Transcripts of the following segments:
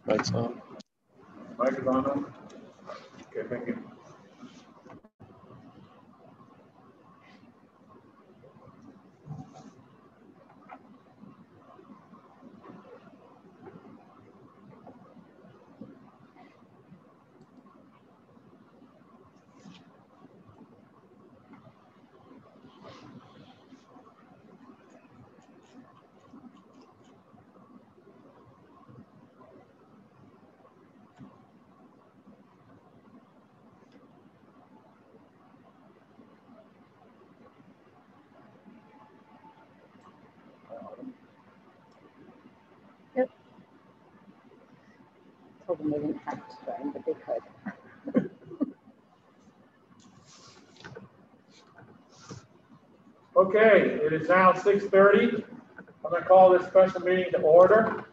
Mike's on. Mike is on. Okay, thank you. Yep. Told them they didn't have to join, but they could. Okay, it is now 6:30. I'm going to call this special meeting to order.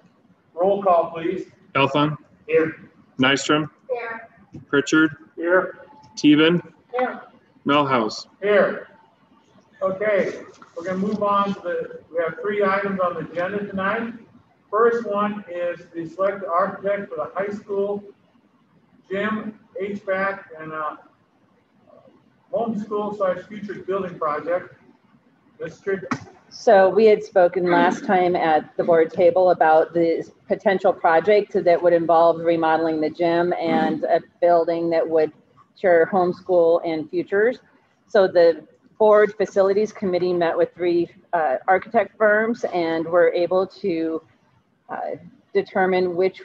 Roll call, please. Elthon. Here. Nystrom. Here. Pritchard. Here. Teven. Here. Melhouse. Here. Okay, we're going to move on to we have 3 items on the agenda tonight. First one is the select architect for the high school gym, HVAC, and homeschool / futures building project. So we had spoken last time at the board table about the potential project that would involve remodeling the gym and a building that would share homeschool and futures. So the board facilities committee met with 3 architect firms and were able to determine which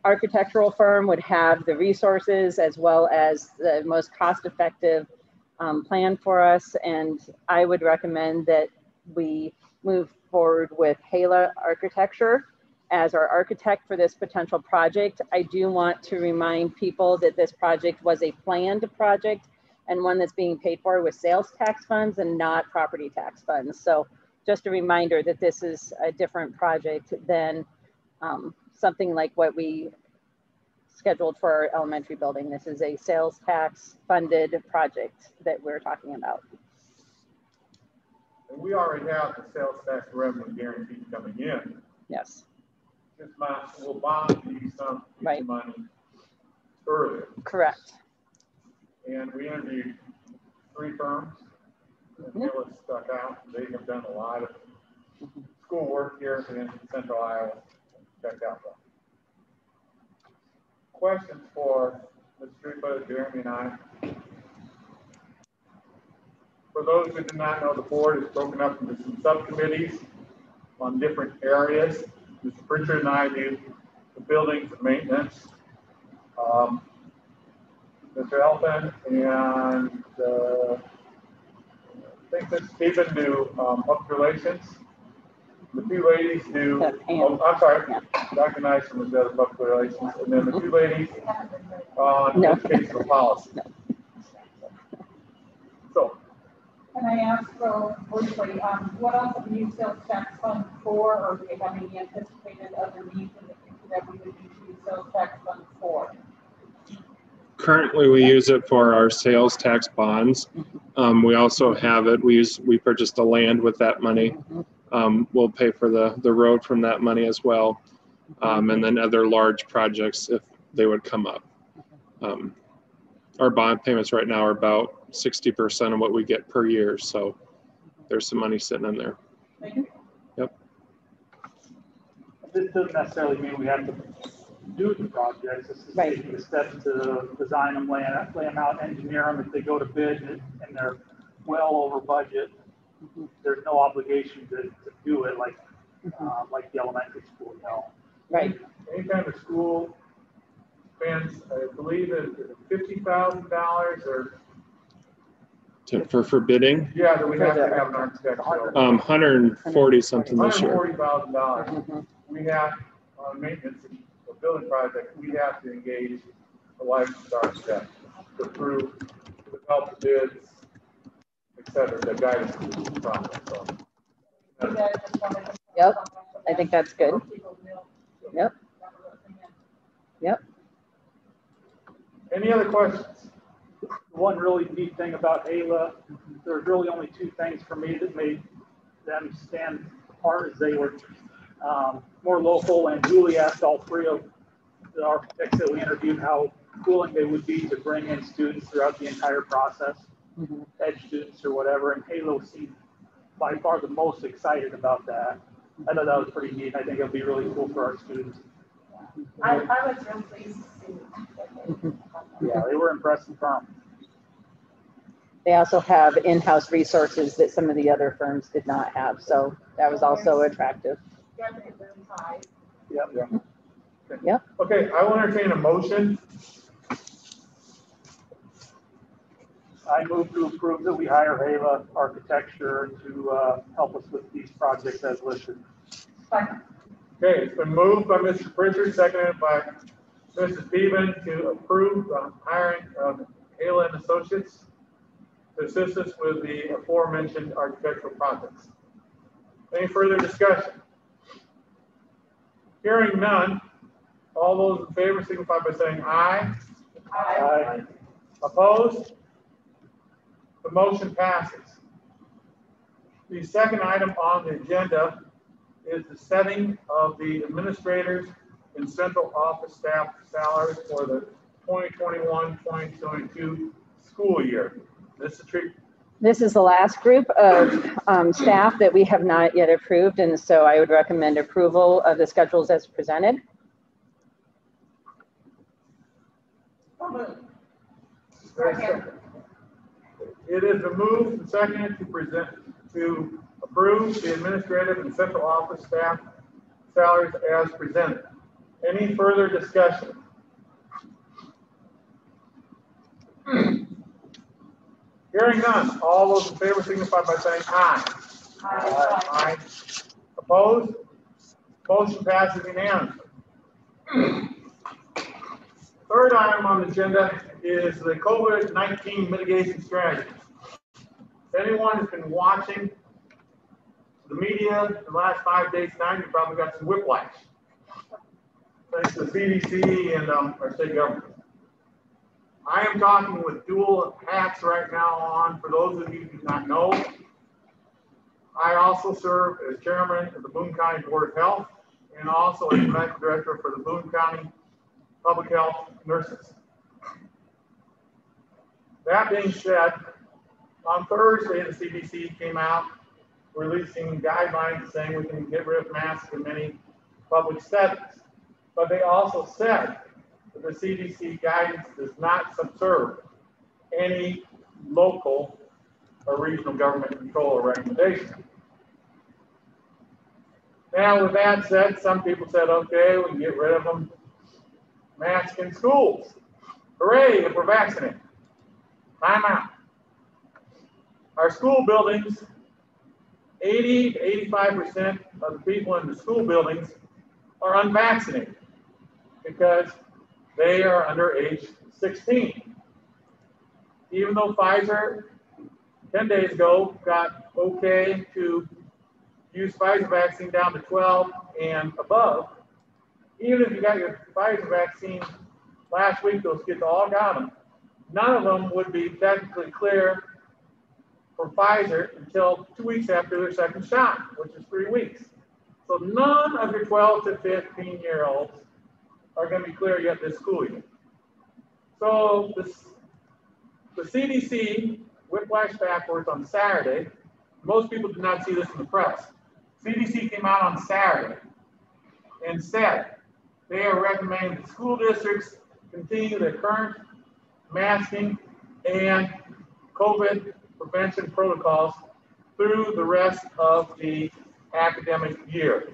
architectural firm would have the resources as well as the most cost-effective plan for us. And I would recommend that we move forward with Hala Architecture as our architect for this potential project. I do want to remind people that this project was a planned project and one that's being paid for with sales tax funds and not property tax funds. So just a reminder that this is a different project than something like what we scheduled for our elementary building. This is a sales tax funded project that we're talking about. And we already have the sales tax revenue guarantee coming in. Yes. This month will bond you some Right. money earlier. Correct. And we interviewed 3 firms, and Hill has stuck out. They have done a lot of school work here in Central Iowa. Check out that. Questions for Ms. Stripa, Jeremy, and I? For those who do not know, the board is broken up into some subcommittees on different areas. Mr. Pritchard and I do the buildings and maintenance. Mr. Elfin and I think that Stephen do public relations. The 2 ladies do, I'm sorry, yeah. Dr. Nyson was the other public relations, and then the 2 ladies on educational policy. No. So, can I ask briefly, what else have you sales tax fund for, or do you have any anticipated other needs in the future that we would use sales tax fund for? Currently, we use it for our sales tax bonds. We also have it. We purchased the land with that money. We'll pay for the road from that money as well, and then other large projects if they would come up. Our bond payments right now are about 60% of what we get per year, so there's some money sitting in there. Thank you. Yep. This doesn't necessarily mean we have to do the projects. This is taking the steps to design them, lay them out, engineer them. If they go to bid and they're well over budget, there's no obligation to do it like the elementary school, Right. Anytime the school spends, I believe it's $50,000 or for bidding? Yeah, that we have to have an architect. 140 something this year. $140,000. We have on maintenance of a building project, we have to engage a licensed architect to approve, to develop the bids, etc. The guidance through the process. So, Yep. I think that's good. Yep. Yep. Any other questions? One really neat thing about Hala, there's really only 2 things for me that made them stand apart, as they were more local, and Julie asked all 3 of the architects that we interviewed, how willing they would be to bring in students throughout the entire process, edge students or whatever, and Halo seemed by far the most excited about that. I thought that was pretty neat. I think it'll be really cool for our students. I was real pleased to see. Yeah, they were impressed and firm. They also have in-house resources that some of the other firms did not have, so that was also attractive. Definitely very high. Yep. Yep. Okay, I will entertain a motion. I move to approve that we hire Hava Architecture to help us with these projects as listed. Second. Okay, it's been moved by Mr. Pritchard, seconded by Mrs. Bevan to approve the hiring of Ayla and Associates to assist us with the aforementioned architectural projects. Any further discussion? Hearing none, all those in favor signify by saying aye. Aye. Opposed? The motion passes. The second item on the agenda is the setting of the administrators and central office staff salaries for the 2021-2022 school year. This is the last group of staff that we have not yet approved, and so I would recommend approval of the schedules as presented. It is a move and second to approve the administrative and central office staff salaries as presented. Any further discussion? Hearing none, all those in favor signify by saying aye. Aye. Aye. Opposed? Motion passes unanimously. Third item on the agenda is the COVID-19 mitigation strategy. If anyone has been watching the media the last 5 days now, you probably got some whiplash. Thanks to the CDC and our state government. I am talking with dual hats right now on. For those of you who do not know, I also serve as chairman of the Boone County Board of Health and also as medical director for the Boone County Public Health Nurses. That being said, on Thursday, the CDC came out releasing guidelines saying we can get rid of masks in many public settings. But they also said that the CDC guidance does not subserve any local or regional government control or recommendation. Now, with that said, some people said, okay, we can get rid of them. Masks in schools. Hooray, if we're vaccinated. Time out. Our school buildings, 80 to 85% of the people in the school buildings are unvaccinated because they are under age 16. Even though Pfizer 10 days ago got okay to use Pfizer vaccine down to 12 and above, even if you got your Pfizer vaccine last week, those kids all got them. None of them would be technically clear for Pfizer until 2 weeks after their second shot, which is 3 weeks. So none of your 12 to 15-year-olds are going to be clear yet this school year. So the CDC whiplash backwards on Saturday. Most people did not see this in the press. CDC came out on Saturday and said they are recommending that school districts continue their current masking and COVID prevention protocols through the rest of the academic year.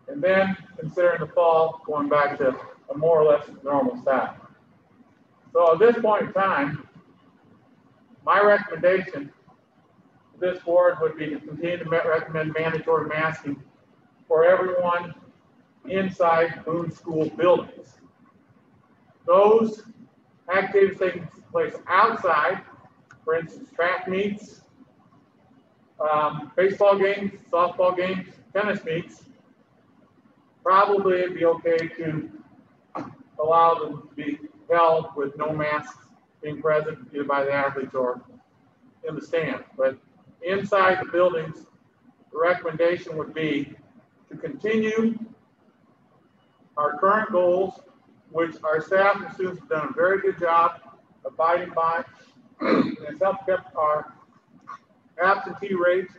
And then, considering the fall, going back to a more or less normal status. So at this point in time, my recommendation to this board would be to continue to recommend mandatory masking for everyone inside Boone school buildings. Those activities taking place outside, for instance, track meets, baseball games, softball games, tennis meets, probably it'd be okay to allow them to be held with no masks being present either by the athletes or in the stand. But inside the buildings, the recommendation would be to continue our current goals, which our staff and students have done a very good job abiding by, and it's helped kept our absentee rates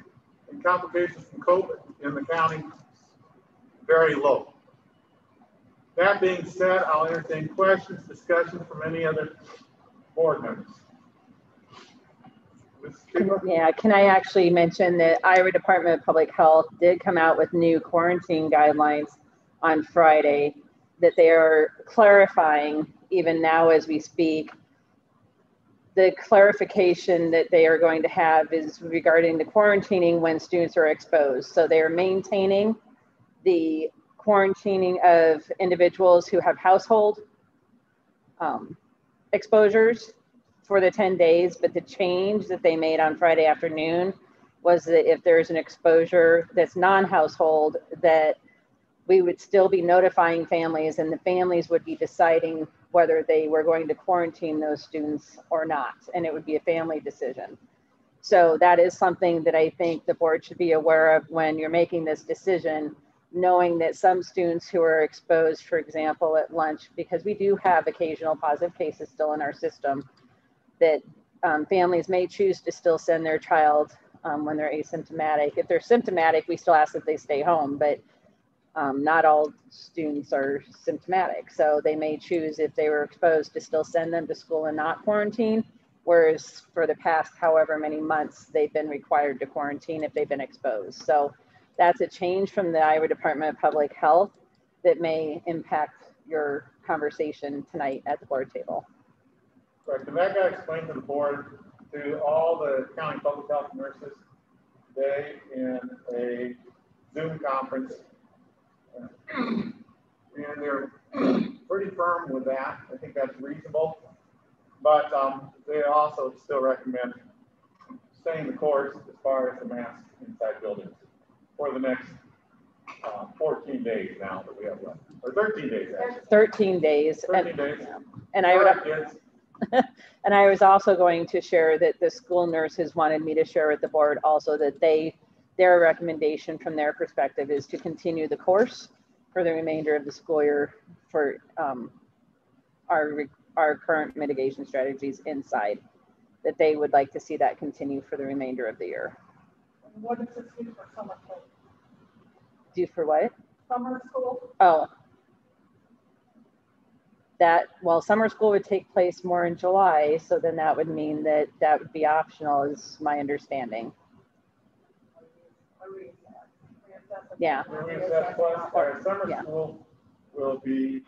and complications from COVID in the county very low. That being said, I'll entertain questions, discussion from any other board members. Yeah, can I actually mention that Iowa Department of Public Health did come out with new quarantine guidelines on Friday that they are clarifying even now as we speak. The clarification that they are going to have is regarding the quarantining when students are exposed. So they are maintaining the quarantining of individuals who have household exposures for the 10 days, but the change that they made on Friday afternoon was that if there's an exposure that's non-household, that we would still be notifying families and the families would be deciding whether they were going to quarantine those students or not, and it would be a family decision. So that is something that I think the board should be aware of when you're making this decision, knowing that some students who are exposed, for example, at lunch, because we do have occasional positive cases still in our system, that families may choose to still send their child when they're asymptomatic. If they're symptomatic, we still ask that they stay home, but not all students are symptomatic. So they may choose, if they were exposed, to still send them to school and not quarantine, whereas for the past however many months, they've been required to quarantine if they've been exposed. So that's a change from the Iowa Department of Public Health that may impact your conversation tonight at the board table. Right, and that got explained to the board, to all the county public health nurses today in a Zoom conference. And they're pretty firm with that. I think that's reasonable. But they also still recommend staying the course as far as the masks inside buildings for the next 14 days now that we have left. Or 13 days, actually. 13 days. 13 days. And I would... And I was also going to share that the school nurses wanted me to share with the board also that their recommendation from their perspective is to continue the course for the remainder of the school year for our current mitigation strategies inside, that they would like to see that continue for the remainder of the year. What does this do for summer school? Do for what? Summer school? Oh. That, well, summer school would take place more in July, so then that would mean that that would be optional, is my understanding. Yeah. Our summer school will be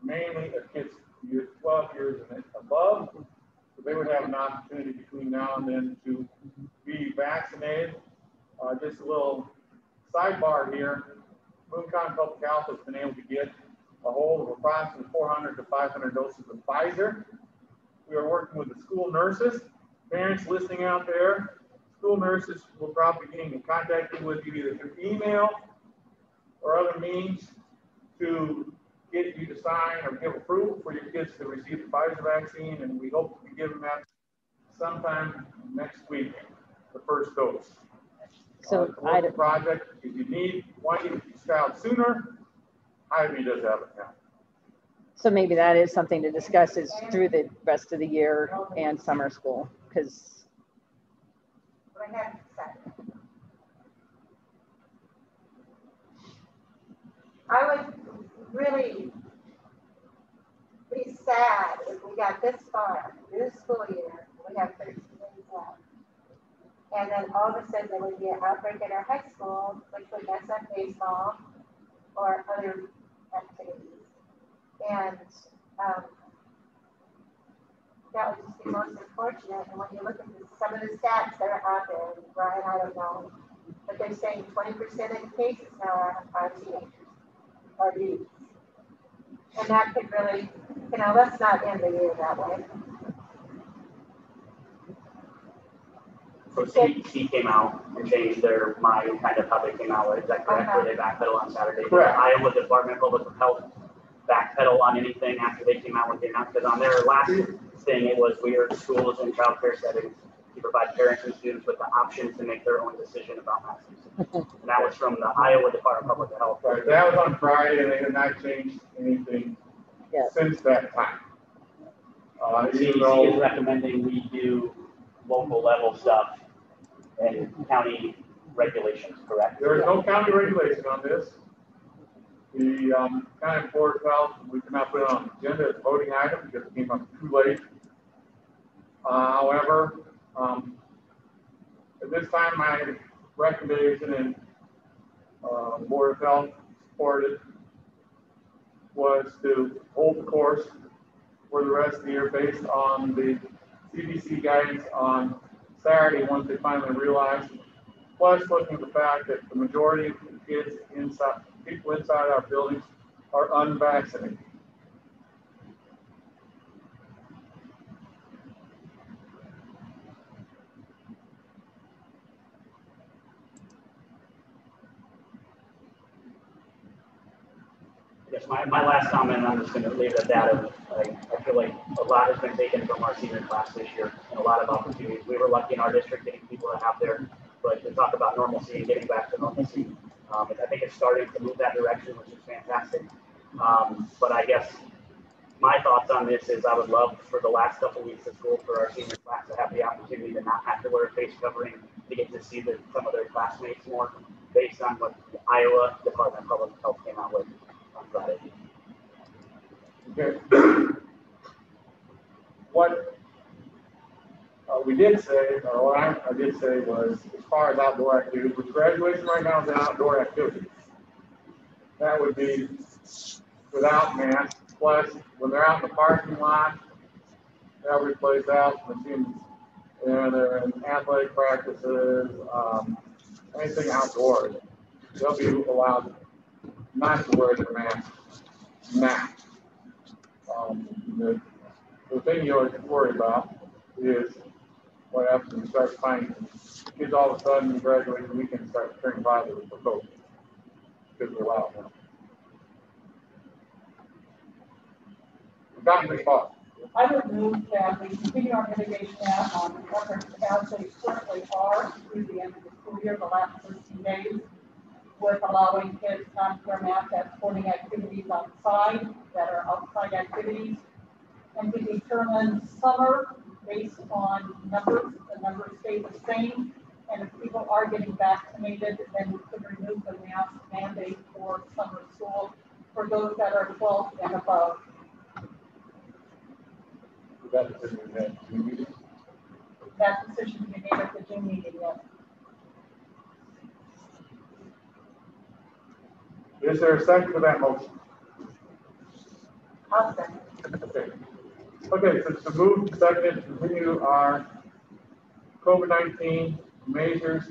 mainly if kids 12 years and above. So they would have an opportunity between now and then to be vaccinated. Just a little sidebar here. Boone County Public Health has been able to get a hold of approximately 400 to 500 doses of Pfizer. We are working with the school nurses. Parents listening out there, school nurses will probably be getting in contact with you either through email or other means to get you to sign or give approval for your kids to receive the Pfizer vaccine, and we hope to be giving that sometime next week, the first dose. So the project, if you want you to start sooner, Ivy does have it now. So maybe that is something to discuss is through the rest of the year and summer school, because I would really be sad if we got this far in this school year, we have 13 days left. And then all of a sudden there would be an outbreak at our high school, which would mess up baseball or other activities. And that would just be most unfortunate. And when you look at some of the stats that are out there, Brian, I don't know, but they're saying 20% of the cases now are teenagers or youth. And that could really, let's not end the year that way. So CDC came out and changed their mind, kind of how they came out with it. Is that correct? Where they backpedal on Saturday? Correct. Iowa Department of Public Health backpedal on anything after they came out with the announcement? Because on their last thing, it was weird schools and childcare settings. to provide parents and students with the option to make their own decision about mask use. And that was from the Iowa Department of Public Health. Right, that was on Friday, and they have not changed anything Yes. since that time. The Even CDC is though, recommending we do local level stuff and county regulations, correct? there is no county regulation on this. The county board felt we could not put it on the agenda as a voting item because it came up too late. However, at this time, my recommendation and Board of Health supported was to hold the course for the rest of the year based on the CDC guidance on Saturday once they finally realized. Plus, looking at the fact that the majority of the kids inside, people inside our buildings are unvaccinated. I guess my last comment, I'm just gonna leave it at that, of, I feel like a lot has been taken from our senior class this year, and a lot of opportunities. We were lucky in our district getting people to have there, but to talk about normalcy and getting back to normalcy, I think it's starting to move that direction, which is fantastic. But I guess my thoughts on this is I would love for the last couple of weeks of school for our senior class to have the opportunity to not have to wear a face covering, to get to see some of their classmates more, based on what the Iowa Department of Public Health came out with on Friday. Okay. What we did say, or what I did say was, as far as outdoor activities, which graduation right now is an outdoor activity. That would be without masks, plus when they're out in the parking lot, every place out, machines, and they're in athletic practices, anything outdoors, they'll be allowed not to wear their mask now. The thing you always worry about is what happens when you start finding kids all of a sudden graduating weekend start turning positive for COVID because we're allowed now. We've gotten this far. I would move that we continue our mitigation efforts as they currently are through the end of the school year, the last 13 days, with allowing kids not to wear masks at sporting activities outside that are outside activities, and to determine summer based on numbers. The numbers stay the same, and if people are getting vaccinated, then we could remove the mask mandate for summer school for those that are 12 and above. That decision we made. That decision to be made at the June meeting, yes. Is there a second to that motion? I'll second. Okay. Okay, so to move second, continue our COVID-19 measures,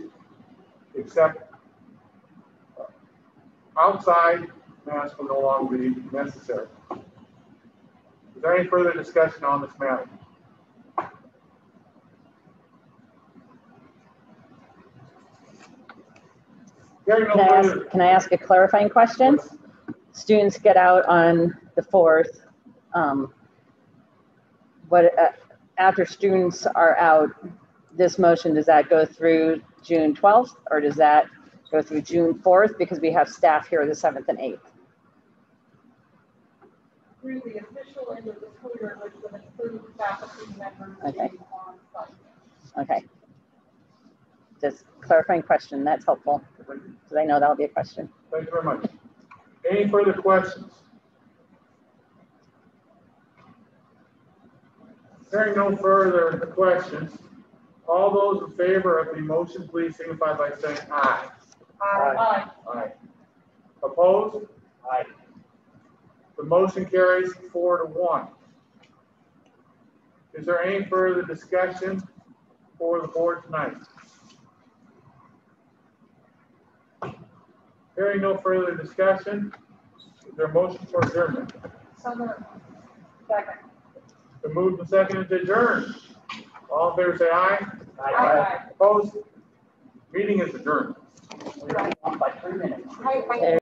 except outside masks will no longer be necessary. Is there any further discussion on this matter? Can I ask a clarifying question? Students get out on the 4th. After students are out, this motion, does that go through June 12th or does that go through June 4th? Because we have staff here the 7th and 8th. Through the official end of the school year, which would include faculty members Okay. being on site. Okay. Just clarifying question. That's helpful because I know that'll be a question. Thank you very much. Any further questions? Hearing no further questions, all those in favor of the motion, please signify by saying aye. Aye. Aye. Opposed? Aye. The motion carries 4-1. Is there any further discussion for the board tonight? Hearing no further discussion, is there a motion for adjournment? Summer, second. The move and second to adjourn. All in favor say aye. Aye. Opposed? Meeting is adjourned. We're on by 3 minutes. I